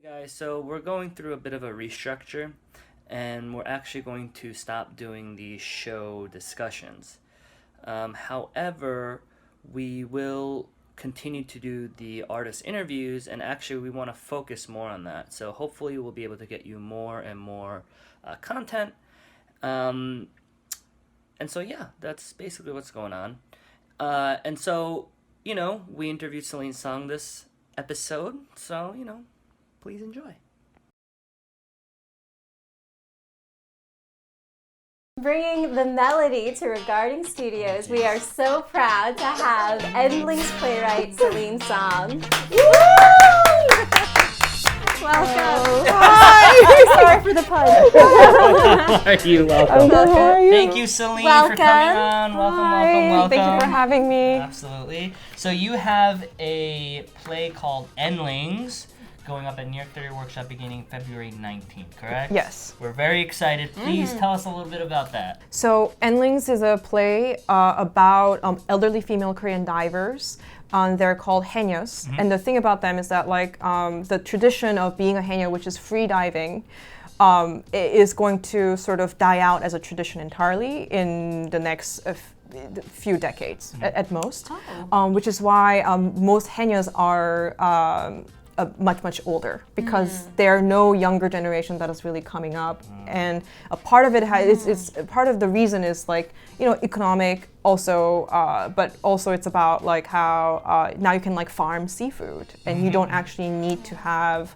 Guys, so we're going through a bit of a restructure, and we're actually going to stop doing the show discussions. However, we will continue to do the artist interviews, and actually we want to focus more on that. So hopefully we'll be able to get you more and more content. And so yeah, that's basically what's going on. And so, we interviewed Celine Song this episode, so, please enjoy. Bringing the melody to Regarding Studios, we are so proud to have Endlings playwright Celine Song. Welcome. Hi. Sorry for the pun. You're welcome. I'm good. How are you? Thank you, Celine, Welcome. for coming on. Welcome. Thank you for having me. Absolutely. So you have a play called Endlings going up at New York Theater Workshop beginning February 19th, correct? Yes. We're very excited. Please tell us a little bit about that. So Endlings is a play about elderly female Korean divers. They're called Haenyeos. And the thing about them is that the tradition of being a Haenyeo, which is free diving, is going to sort of die out as a tradition entirely in the next few decades at most. Which is why most Haenyeos are much older, because there are no younger generation that is really coming up, and a part of it is part of the reason is economic also, but also it's about how now you can farm seafood, and you don't actually need to have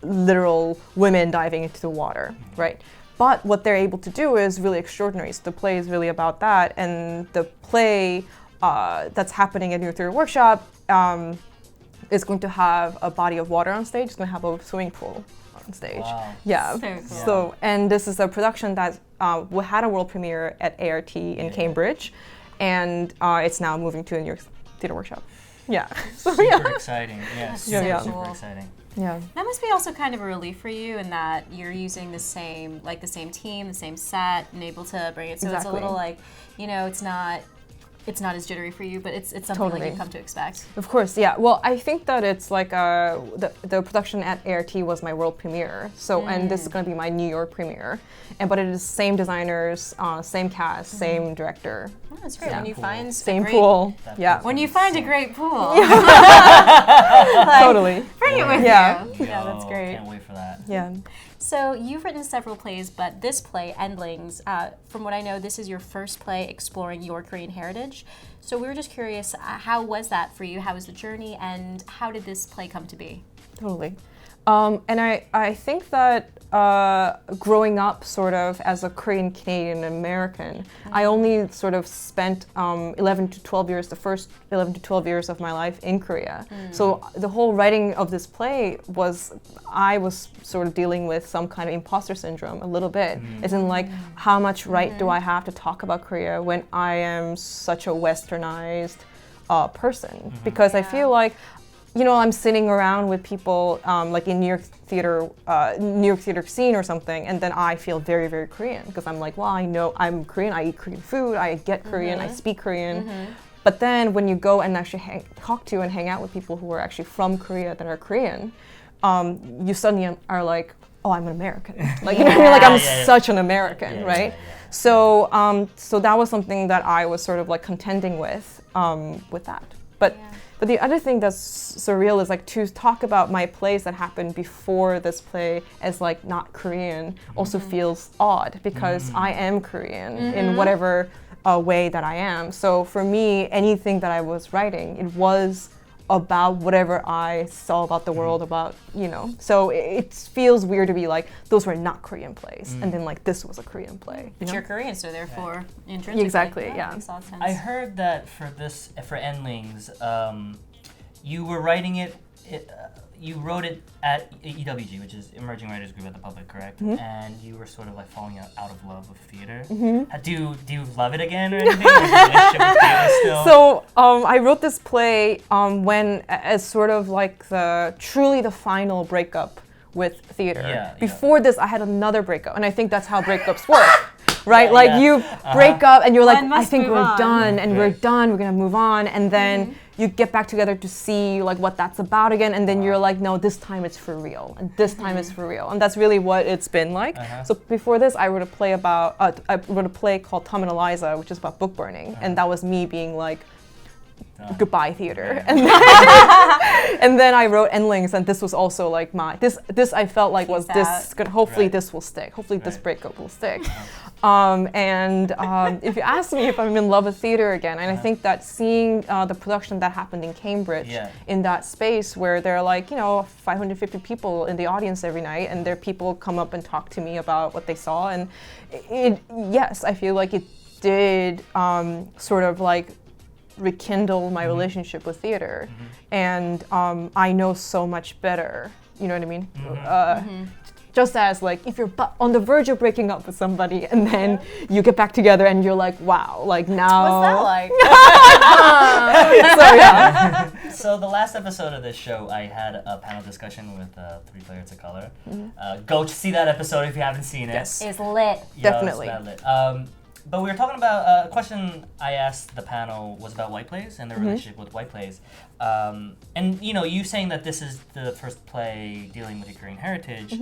literal women diving into the water, right? But what they're able to do is really extraordinary. So the play is really about that, and the play that's happening at New York Theater Workshop is going to have a body of water on stage. It's going to have a swimming pool on stage. Wow. Yeah. So cool. So, and this is a production that we had a world premiere at ART in Cambridge, and it's now moving to a New York Theater Workshop. Yeah. So, Super exciting. Yes. Yeah. Super exciting. Yeah. That must be also kind of a relief for you in that you're using the same team, the same set, and able to bring it. So It's a little it's not as jittery for you, but it's something Totally. you've come to expect. Of course, yeah. Well, I think that it's the production at ART was my world premiere. So, and this is going to be my New York premiere. But it is same designers, same cast, same director. Oh, that's great. Yeah. When you find Same pool. Yeah. When you find a great pool, Totally. bring it with Yeah. you. Yeah, that's Oh, great. Can't wait for that. Yeah. So you've written several plays, but this play, Endlings, from what I know, this is your first play exploring your Korean heritage. So we were just curious, how was that for you? How was the journey, and how did this play come to be? Totally. And I think that growing up sort of as a Korean Canadian American, I only sort of spent 11 to 12 years, the first 11 to 12 years of my life in Korea. So the whole writing of this play I was sort of dealing with some kind of imposter syndrome a little bit. As in how much right do I have to talk about Korea when I am such a westernized person? Because I feel like I'm sitting around with people in New York theater scene or something, and then I feel very, very Korean because I'm well, I know I'm Korean, I eat Korean food, I get Korean, I speak Korean. But then when you go and actually talk to and hang out with people who are actually from Korea that are Korean, you suddenly are oh, I'm an American. I'm such an American, right? So that was something that I was sort of contending with that. But the other thing that's surreal is to talk about my plays that happened before this play as not Korean also feels odd, because I am Korean in whatever way that I am. So for me, anything that I was writing, it was about whatever I saw about the world, So it feels weird to be those were not Korean plays, and then this was a Korean play. But you're Korean, so therefore, intrinsically. Exactly, That yeah. makes a lot of sense. I heard that for Endlings, you were writing it. You wrote it at EWG, which is Emerging Writers Group at the Public, correct? And you were sort of falling out of love with theater. Do you love it again or anything? Or is your relationship with theater still? So I wrote this play as sort of truly the final breakup with theater. Yeah, Before this, I had another breakup, and I think that's how breakups work. right? Yeah, like yeah. you break up and you're like, One I must think move we're on. done and we're Right. done, we're gonna move on, and then you get back together to see like what that's about again, and then you're like, no, this time it's for real, and this time it's for real, and that's really what it's been like. So before this, I wrote a play about I wrote a play called Tom and Eliza, which is about book burning, and that was me being like, goodbye theater, and then I wrote Endlings, and this was also like my this I felt like was Peace this out. good. Hopefully Right. this will stick. Hopefully this Right. breakup will stick. If you ask me if I'm in love with theater again, and I think that seeing the production that happened in Cambridge Yeah. in that space where there are like 550 people in the audience every night, and there people come up and talk to me about what they saw, and yes, I feel like it did sort of like rekindle my relationship with theater, and I know so much better. You know what I mean? Just as like if you're on the verge of breaking up with somebody and then you get back together and you're like, wow, like now. What's that like? So yeah. So the last episode of this show, I had a panel discussion with 3 Players of Color. Go see that episode if you haven't seen it. Yes. Is lit. Yeah, Definitely. it's that lit. But we were talking about a question I asked the panel was about white plays and their relationship with white plays. And you saying that this is the first play dealing with your Korean heritage.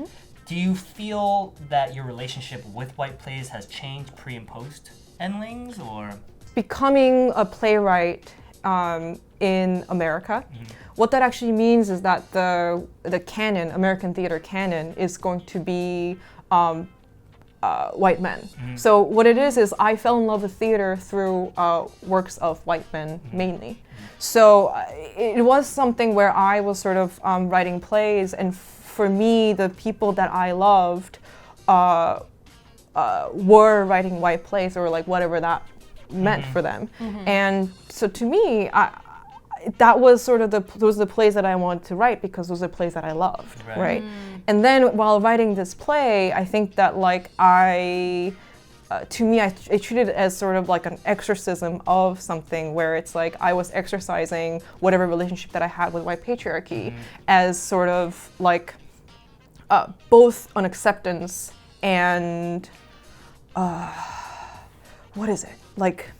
Do you feel that your relationship with white plays has changed pre and post Endlings, or? Becoming a playwright in America, what that actually means is that the canon, American theater canon, is going to be white men. So what it is I fell in love with theater through works of white men mainly. So it was something where I was sort of writing plays, and for me, the people that I loved were writing white plays, or like whatever that meant for them. And so to me, that was sort of those are the plays that I wanted to write because those are the plays that I loved, right? And then while writing this play, I think that like to me, I treated it as sort of like an exorcism of something where it's like I was exercising whatever relationship that I had with white patriarchy as sort of like both an acceptance and what is it? Like,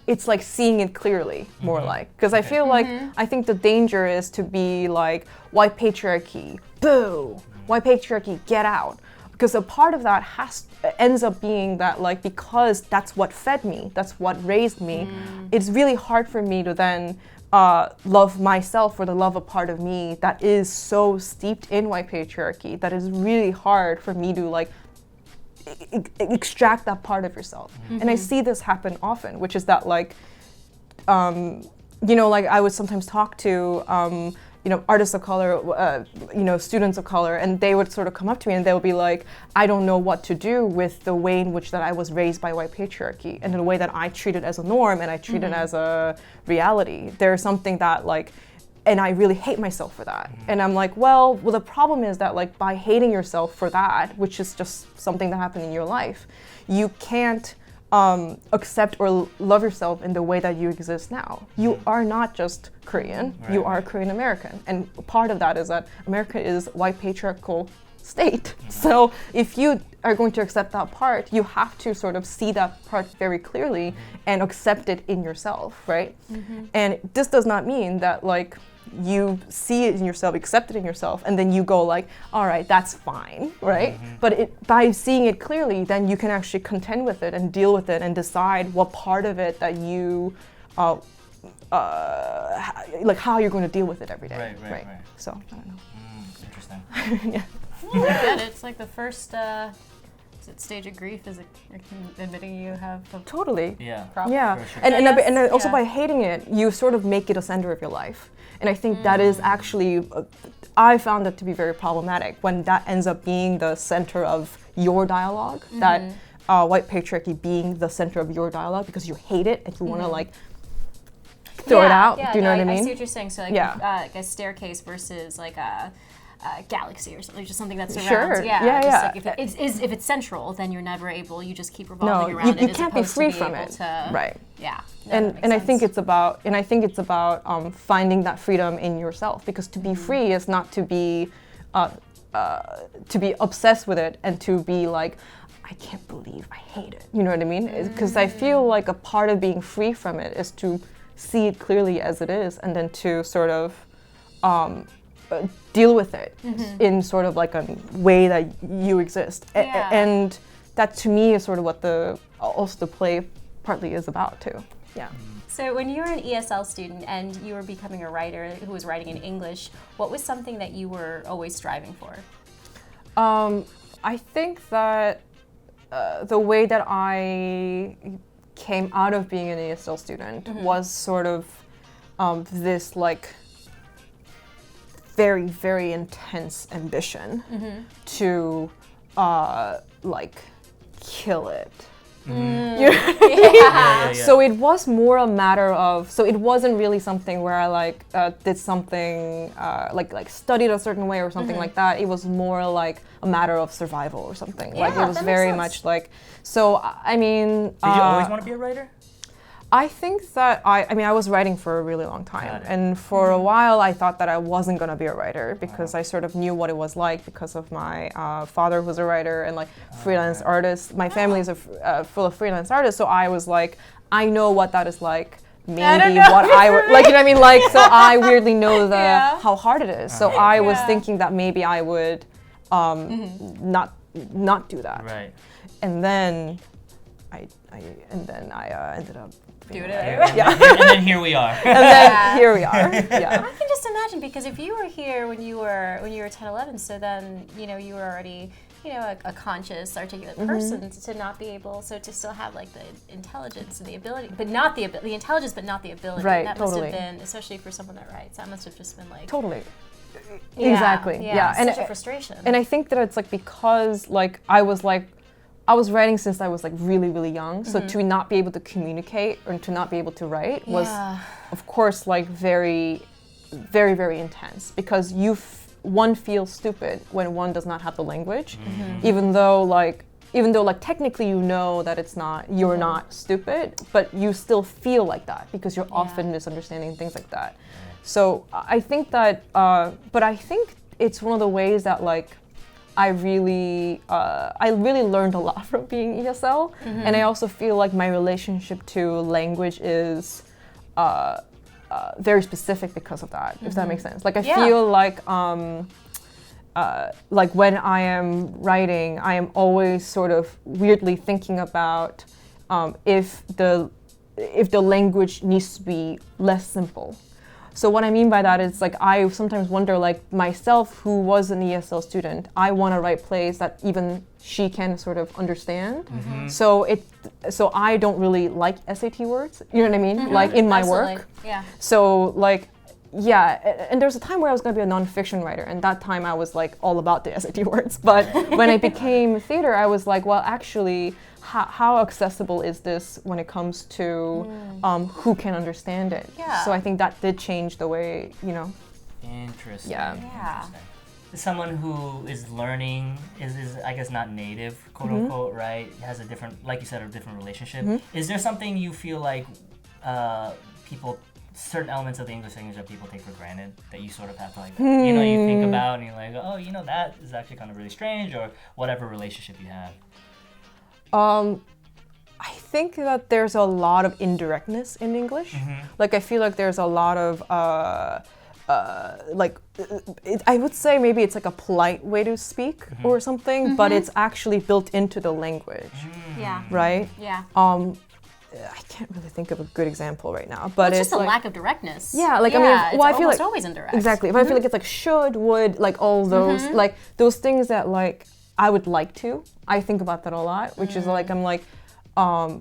it's like seeing it clearly, more like. Because I feel like, I think the danger is to be like, white patriarchy, boo! White patriarchy, get out. Because a part of that ends up being that like, because that's what fed me, that's what raised me, it's really hard for me to then love myself or to love a part of me that is so steeped in white patriarchy that is really hard for me to like extract that part of yourself. And I see this happen often, which is that like, like I would sometimes talk to artists of color, students of color, and they would sort of come up to me and they would be like, I don't know what to do with the way in which that I was raised by white patriarchy and in the way that I treat it as a norm and I treat it as a reality. There's something that like, and I really hate myself for that. And I'm like, well, the problem is that like by hating yourself for that, which is just something that happened in your life, you can't accept or love yourself in the way that you exist now. You are not just Korean, you are Korean American. And part of that is that America is white patriarchal state. So if you are going to accept that part, you have to sort of see that part very clearly and accept it in yourself, right? And this does not mean that like you see it in yourself, accept it in yourself, and then you go like, all right, that's fine, right? But by seeing it clearly, then you can actually contend with it and deal with it and decide what part of it that you, like how you're going to deal with it every day, right? So, I don't know. Interesting. Yeah. Good. It's like the first is it stage of grief? Is it admitting you have a Totally. Yeah. problem? Yeah, For sure. and also Yeah. by hating it, you sort of make it a center of your life. And I think that is actually, I found that to be very problematic when that ends up being the center of your dialogue, that white patriarchy being the center of your dialogue because you hate it and you want to like throw it out. Yeah, Do you know what I mean? I see what you're saying. So like, Yeah. like a staircase versus like a galaxy or something, just something that surrounds. Sure. Yeah, just yeah. like if it's central, then you're never able. You just keep revolving No, around it. you as can't be opposed to free be from able it. to- Right. Yeah. No, And that makes I think sense. it's about finding that freedom in yourself, because to be free is not to be obsessed with it and to be like, I can't believe I hate it. You know what I mean? Because I feel like a part of being free from it is to see it clearly as it is, and then to sort of deal with it in sort of like a way that you exist. And that to me is sort of what also the play partly is about too. Yeah. So when you were an ESL student and you were becoming a writer who was writing in English, what was something that you were always striving for? I think that the way that I came out of being an ESL student was sort of this like very, very intense ambition to like kill it. So it was more a matter of, so it wasn't really something where I like did something like studied a certain way or something like that. It was more like a matter of survival or something. Like it was very much like, so I mean. Did you always want to be a writer? I think that I was writing for a really long time, and for a while I thought that I wasn't gonna be a writer because I sort of knew what it was like because of my father who's a writer and like freelance artists. My family is full of freelance artists, so I was like, I know what that is like. Maybe what I would like, you know what I mean? Like, so I weirdly know how hard it is. So I was thinking that maybe I would not do that. Right. And then I ended up. Doing it. And then here we are. And then here we are. Yeah. I can just imagine, because if you were here when you were 10, 11, so then you were already a conscious, articulate person, to not be able, so to still have like the intelligence and the ability, but not the intelligence, but not the ability. Right. That totally. must have been, especially for someone that writes, that must have just been like totally. Exactly. Yeah. Such a frustration. And I think that it's like because like I was writing since I was like really, really young. So to not be able to communicate or to not be able to write was, of course, like very, very, very intense because one feels stupid when one does not have the language, even though technically you know that you're not stupid, but you still feel like that because you're often misunderstanding things like that. So I think that, but I think it's one of the ways that like I really learned a lot from being ESL, and I also feel like my relationship to language is very specific because of that. If that makes sense. Like I feel like when I am writing, I am always sort of weirdly thinking about if the language needs to be less simple. So what I mean by that is like I sometimes wonder, like myself who was an ESL student, I want to write plays that even she can sort of understand. So I don't really like SAT words, you know what I mean? Like in my work. Yeah. So like, yeah, and there's a time where I was going to be a nonfiction writer, and that time I was like all about the SAT words. But when I became theater, I was like, well, actually, how accessible is this when it comes to who can understand it? Yeah. So I think that did change the way, Interesting. Yeah. Interesting. As someone who is learning, is I guess not native, quote unquote, right? Has a different, like you said, a different relationship. Is there something you feel like certain elements of the English language that people take for granted that you sort of have to like, you think about and you're like, oh, that is actually kind of really strange, or whatever relationship you have? I think that there's a lot of indirectness in English. Like I feel like there's a lot of I would say maybe it's like a polite way to speak or something, but it's actually built into the language. Yeah. Right? Yeah. I can't really think of a good example right now, but it's it's just a like, lack of directness. Yeah, like I well, I feel almost like always indirect. Exactly. But I feel like it's like should, would, like all those, like those things that like I would like to. I think about that a lot, which is like I'm like, I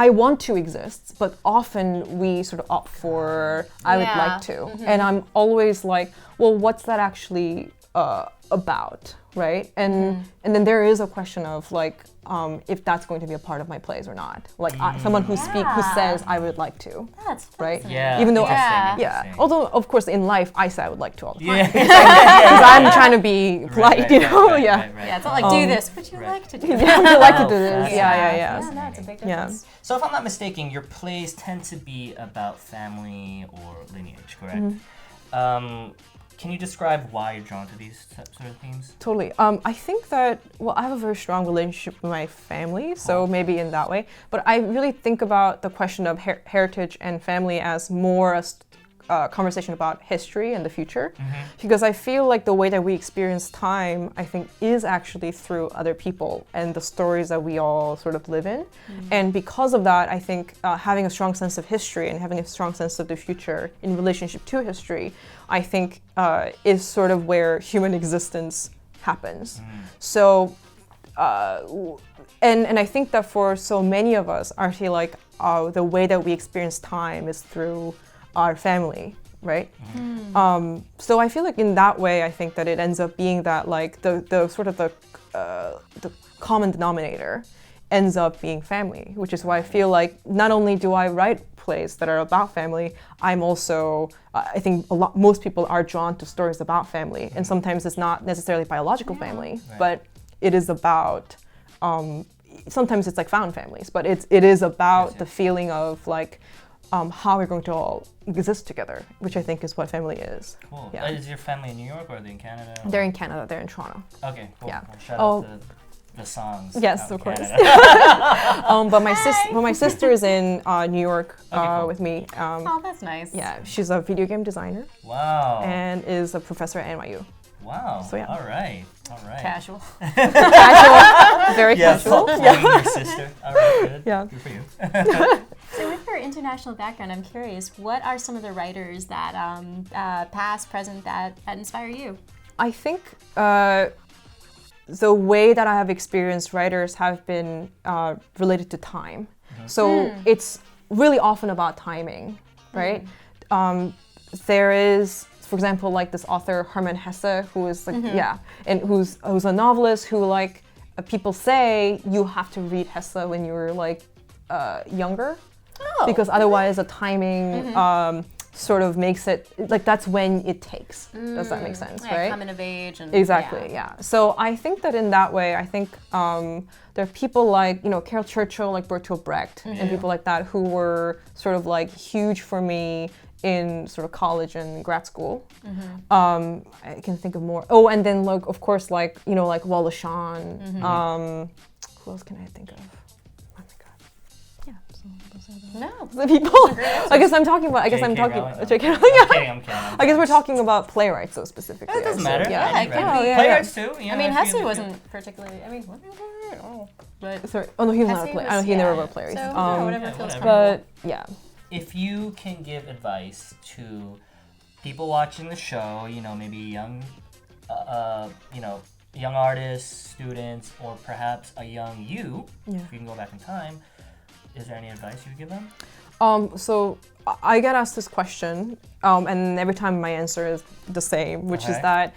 want to exist, but often we sort of opt for I would like to, and I'm always like, well, what's that actually about, right? And then there is a question of like if that's going to be a part of my plays or not. Like someone who says I would like to. That's right. Yeah. Even though interesting. although of course in life I say I would like to all the time. Yeah. Because I'm trying to be polite, you know. Right. Yeah, it's not like do this. Would you like to do this? I would like to do this. Yeah, Yeah. no, it's a big difference. So if I'm not mistaken, your plays tend to be about family or lineage, correct? can you describe why you're drawn to these sort of themes? Totally. I think that, well, I have a very strong relationship with my family, so maybe in that way. But I really think about the question of heritage and family as more a conversation about history and the future. Because I feel like the way that we experience time, I think, is actually through other people and the stories that we all sort of live in. And because of that, I think having a strong sense of history and having a strong sense of the future in relationship to history, I think is sort of where human existence happens. So, and I think that for so many of us, I feel like the way that we experience time is through our family, right? So I feel like in that way, I think that it ends up being that like the sort of the common denominator ends up being family, which is why I feel like not only do I write plays that are about family, I'm also, I think most people are drawn to stories about family, and sometimes it's not necessarily biological family, but it is about, sometimes it's like found families, but it is about the feeling of like, how we're going to all exist together, which I think is what family is. Cool. Yeah. Is your family in New York or are they in Canada? They're in Canada, they're in Toronto. Okay, cool. Yeah. Well, shout out to the songs. Yes, of course. But my sister is in New York cool. with me. Oh, that's nice. Yeah, she's a video game designer. Wow. And is a professor at NYU. Wow. So, yeah. All right. Casual. Casual, very casual. Yeah. Your sister. All right, good. Yeah. Good for you. So with your international background, I'm curious, what are some of the writers that, past, present, that inspire you? I think the way that I have experienced writers have been related to time. So it's really often about timing, right? There is, for example, like this author Hermann Hesse, who is like, and who's a novelist who like people say you have to read Hesse when you're like younger, because otherwise the timing sort of makes it like that's when it takes. Does that make sense? Yeah, right? coming of age and Exactly. Yeah. So I think that in that way, I think there are people like Carol Churchill, like Bertolt Brecht, and people like that who were sort of like huge for me in sort of college and grad school. I can think of more. Oh, and then like of course like like Wallace Shawn. Who else can I think of? Oh my god. Yeah. So those are the people. I guess I'm talking about. J.K. I'm talking. Rowling? J.K. I'm Rowling. kidding. I'm kidding. I guess we're talking about playwrights, so specifically. It doesn't so, matter. Yeah. Yeah, it could be. Playwrights too. You know, I mean, if Hesse you- wasn't particularly. I mean, but Sorry. Oh no, he was not a Hesse play. was- He never yeah. wrote plays. So whatever Yeah, feels whatever. comfortable. But yeah. If you can give advice to people watching the show, maybe young, young artists, students, or perhaps a young you, if you can go back in time, is there any advice you would give them? So I get asked this question, and every time my answer is the same, which is that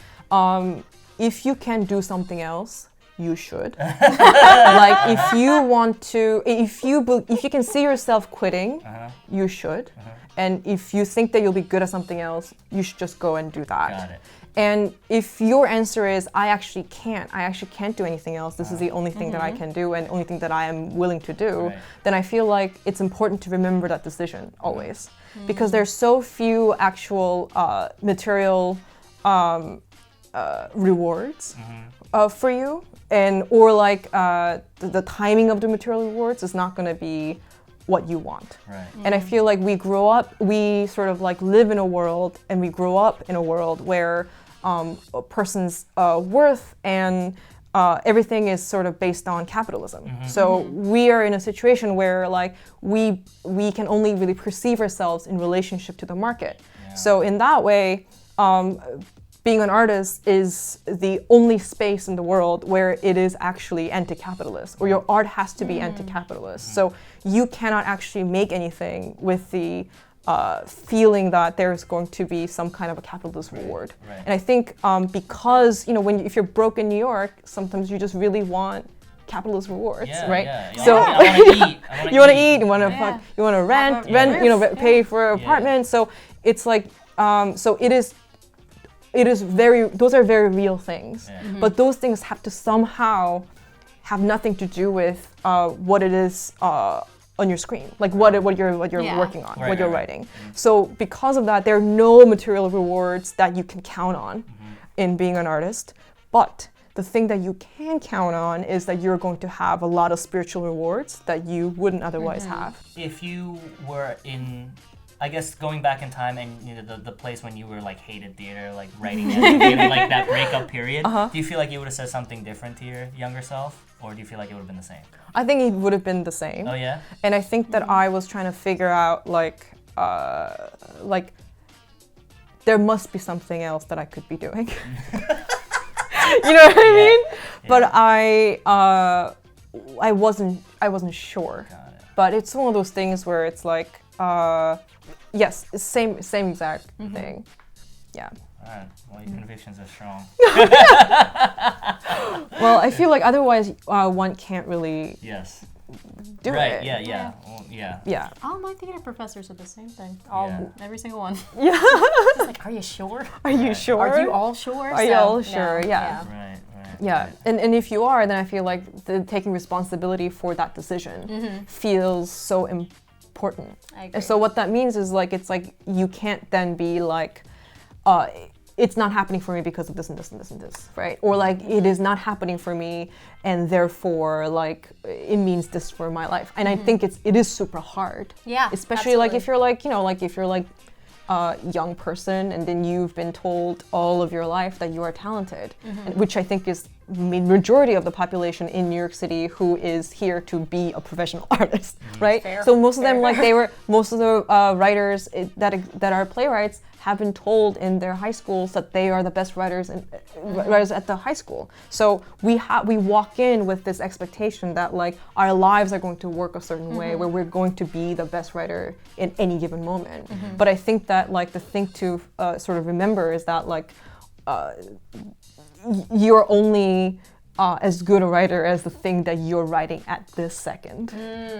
if you can do something else, you should. Like if you want to, if you can see yourself quitting, you should. And if you think that you'll be good at something else, you should just go and do that. Got it. And if your answer is, I actually can't do anything else, this is the only thing that I can do and only thing that I am willing to do, then I feel like it's important to remember that decision always. Because there's so few actual material rewards for you, or like the timing of the material rewards is not going to be what you want. Right. And I feel like we sort of like live in a world, and we grow up in a world where a person's worth and everything is sort of based on capitalism. So we are in a situation where like we can only really perceive ourselves in relationship to the market. So in that way, being an artist is the only space in the world where it is actually anti-capitalist, or your art has to be anti-capitalist. So you cannot actually make anything with the feeling that there's going to be some kind of a capitalist reward. And I think because if you're broke in New York, sometimes you just really want capitalist rewards, right? Yeah. So I want to eat. you want to eat, you want to rent, pay for an apartment. So it's like so it is those are very real things, but those things have to somehow have nothing to do with what it is on your screen, like what you're Yeah. working on, Right, what you're right, right. writing. So because of that, there are no material rewards that you can count on in being an artist. But the thing that you can count on is that you're going to have a lot of spiritual rewards that you wouldn't otherwise have. If you were in, I guess, going back in time and the place when you were like hated theater, like writing theater, like that breakup period, do you feel like you would have said something different to your younger self, or do you feel like it would have been the same? I think it would have been the same. Oh yeah. And I think that I was trying to figure out like there must be something else that I could be doing. You know what I mean? Yeah. But I wasn't sure. Got it. But it's one of those things where it's like yes, same exact thing. Yeah. All right. Well, your convictions are strong. Well, I feel like otherwise one can't really Yes. do Right. it. Yeah. Well, yeah. Yeah. All my theater professors are the same thing. Yeah. Every single one. Yeah. It's like, are you sure? Are you sure? Are you all sure? Are you So, all no, sure? Yeah. Right. Yeah, and if you are, then I feel like taking responsibility for that decision feels so important. I agree. And so what that means is like it's like you can't then be like, it's not happening for me because of this and this and this and this, right? Or like it is not happening for me, and therefore like it means this for my life. And I think it is super hard. Yeah, Especially like absolutely. if you're like if you're like a young person and then you've been told all of your life that you are talented, and which I think is majority of the population in New York City who is here to be a professional artist, right? Fair. So most of them, Fair. like most of the writers that are playwrights have been told in their high schools that they are the best writers and writers at the high school. So we walk in with this expectation that like our lives are going to work a certain way, where we're going to be the best writer in any given moment. But I think that like the thing to sort of remember is that like you're only as good a writer as the thing that you're writing at this second,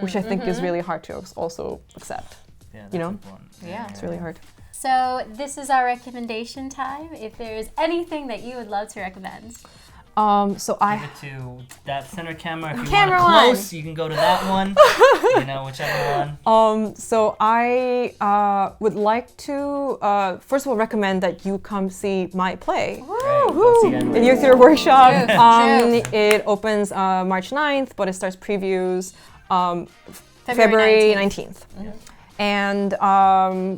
which I think is really hard to also accept. Yeah. That's You know? important. Yeah. It's really hard. So this is our recommendation time. If there's anything that you would love to recommend. So I Give it to that center camera. If you Camera want one. it close, you can go to that one. Whichever one. So I would like to first of all recommend that you come see my play. Great. Go see The Youth Theater Workshop. True. It opens March 9th, but it starts previews February 19th. And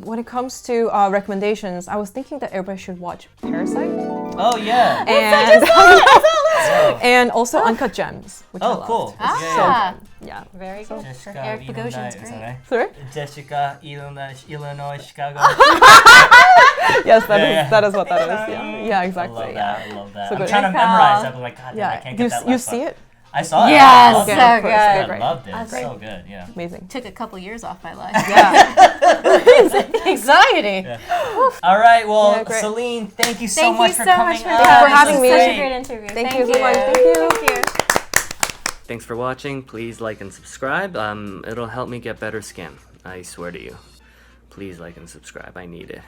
when it comes to recommendations, I was thinking that everybody should watch Parasite. Oh yeah. And, Oh. and also Uncut Gems, which I Oh, loved. cool. Ah, Yeah. very good. Jessica, Eric Illinois, Bogosian's is great. that right? Sorry? Jessica, Illinois, Chicago. Yes, that is Yeah. that is what that is. Yeah, I exactly. love Yeah. that. I love that. So I'm good. trying to Good call. memorize that, but like, God, damn, I Yeah. can't You get that you last see part. it? I saw it. Yes, I loved so it. of course, good. so great. I loved it. That's So great. good. Yeah. Amazing. Took a couple years off my life. Yeah. Anxiety. All right. Well, Yeah, great. Celine, thank you so Thank much you for so coming much for on. coming. for having me. Such a Great. great interview. Thank you so much. Thank you. Thank you. Thanks for watching. Please like and subscribe. It'll help me get better skin. I swear to you. Please like and subscribe. I need it.